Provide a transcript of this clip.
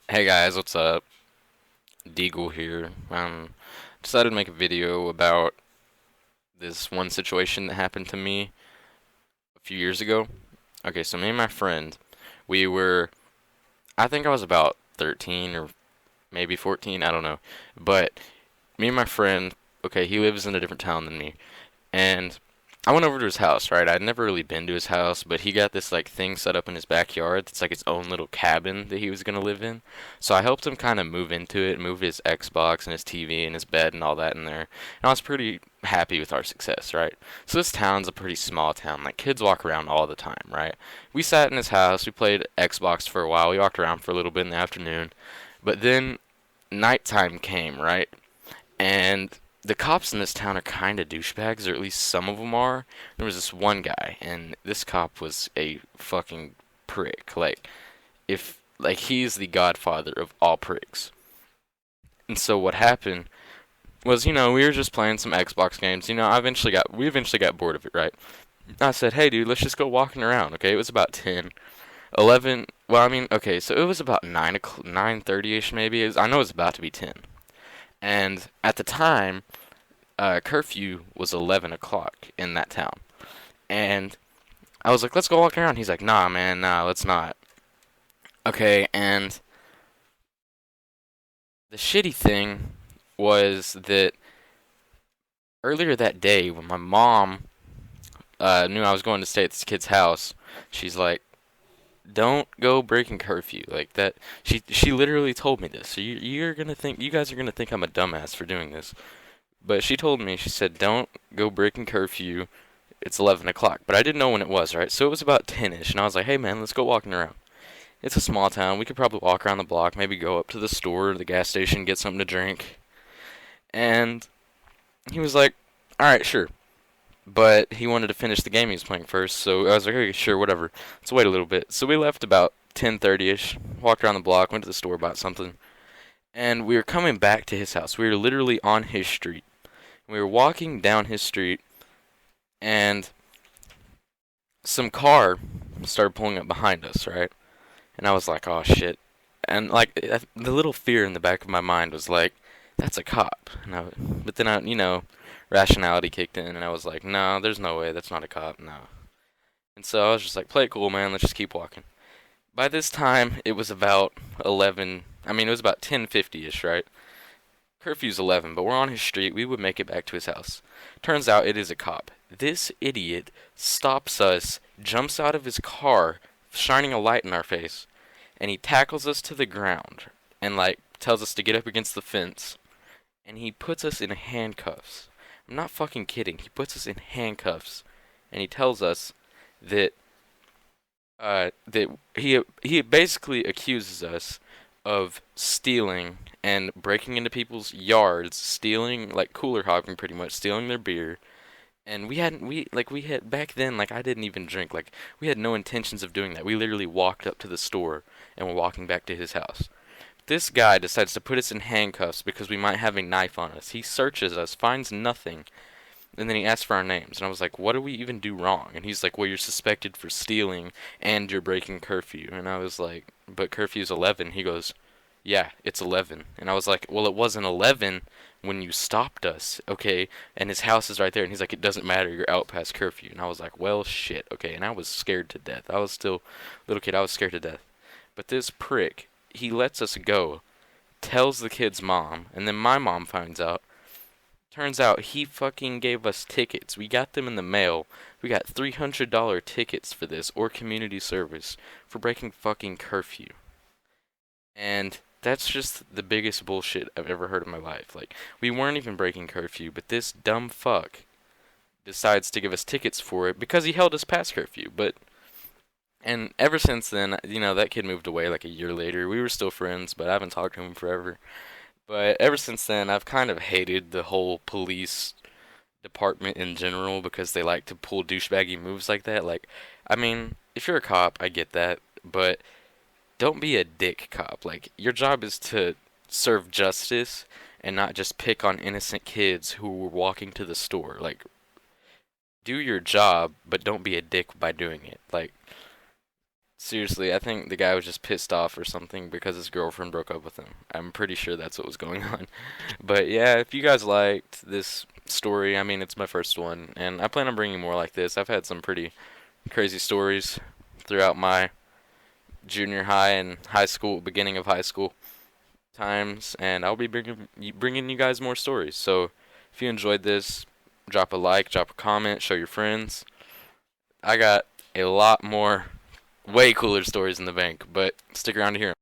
Hey guys, what's up? Deagle here. Decided to make a video about this one situation that happened to me a few years ago. Okay, so me and my friend, we were, I think I was about 13 or maybe 14, I don't know. But me and my friend, okay, he lives in a different town than me. And I went over to his house, right? I'd never really been to his house, but he got this like thing set up in his backyard that's like his own little cabin that he was gonna live in. So I helped him kind of move into it, move his Xbox and his TV and his bed and all that in there. And I was pretty happy with our success, right? So this town's a pretty small town. Like kids walk around all the time, right? We sat in his house, we played Xbox for a while, we walked around for a little bit in the afternoon, but then nighttime came, right? And the cops in this town are kind of douchebags, or at least some of them are. There was this one guy, and this cop was a fucking prick. Like he's the godfather of all pricks. And so what happened was, we were just playing some Xbox games. We eventually got bored of it, right? I said, hey, dude, let's just go walking around. Okay, it was about 10, 11. Well, I mean, okay, so it was about 9:30 ish, maybe. I know it was about to be 10. And at the time, curfew was 11 o'clock in that town. And I was like, let's go walk around. He's like, nah, man, nah, let's not. Okay, and the shitty thing was that earlier that day, when my mom knew I was going to stay at this kid's house, she's like, don't go breaking curfew like that. She literally told me this. So you guys are gonna think I'm a dumbass for doing this. But she told me, she said, don't go breaking curfew. It's 11 o'clock. But I didn't know when it was, right? So it was about 10-ish. And I was like, hey, man, let's go walking around. It's a small town. We could probably walk around the block, maybe go up to the store or the gas station, get something to drink. And he was like, all right, sure. But he wanted to finish the game he was playing first. So I was like, okay, sure, whatever. Let's wait a little bit. So we left about 10:30ish, walked around the block, went to the store, bought something. And we were coming back to his house. We were literally on his street. We were walking down his street, and some car started pulling up behind us, right? And I was like, oh shit. And like the little fear in the back of my mind was like, that's a cop. But then rationality kicked in, and I was like, no, there's no way, that's not a cop, no. And so I was just like, play it cool, man. Let's just keep walking. By this time, it was about 11. I mean, it was about 10:50ish, right? Curfew's 11, but we're on his street. We would make it back to his house. Turns out it is a cop. This idiot stops us, jumps out of his car, shining a light in our face, and he tackles us to the ground and like tells us to get up against the fence, and he puts us in handcuffs. I'm not fucking kidding. He puts us in handcuffs, and he tells us that he basically accuses us of stealing and breaking into people's yards, stealing like cooler hopping, pretty much stealing their beer. And we had back then, like I didn't even drink, like we had no intentions of doing that. We literally walked up to the store and were walking back to his house. This guy decides to put us in handcuffs because we might have a knife on us. He searches us, finds nothing, and then he asked for our names. And I was like, what do we even do wrong? And he's like, well, you're suspected for stealing and you're breaking curfew. And I was like, but curfew's 11. He goes, yeah, it's 11. And I was like, well, it wasn't 11 when you stopped us, okay? And his house is right there. And he's like, it doesn't matter. You're out past curfew. And I was like, well, shit, okay. And I was scared to death. I was still a little kid. I was scared to death. But this prick, he lets us go, tells the kid's mom, and then my mom finds out. Turns out he fucking gave us tickets. We got them in the mail. We got $300 tickets for this, or community service, for breaking fucking curfew. And that's just the biggest bullshit I've ever heard in my life. Like, we weren't even breaking curfew, but this dumb fuck decides to give us tickets for it because he held us past curfew. And ever since then, that kid moved away like a year later. We were still friends, but I haven't talked to him forever. But ever since then, I've kind of hated the whole police department in general because they like to pull douchebaggy moves like that. Like, I mean, if you're a cop, I get that, but don't be a dick cop. Like, your job is to serve justice and not just pick on innocent kids who were walking to the store. Like, do your job, but don't be a dick by doing it. Like, Seriously, I think the guy was just pissed off or something because his girlfriend broke up with him. I'm pretty sure that's what was going on. But yeah, if you guys liked this story, I mean, it's my first one, and I plan on bringing more like this. I've had some pretty crazy stories throughout my junior high and high school, beginning of high school times, and I'll be bringing you guys more stories. So if you enjoyed this, drop a like, drop a comment, show your friends. I got a lot more way cooler stories in the bank, but stick around to hear 'em.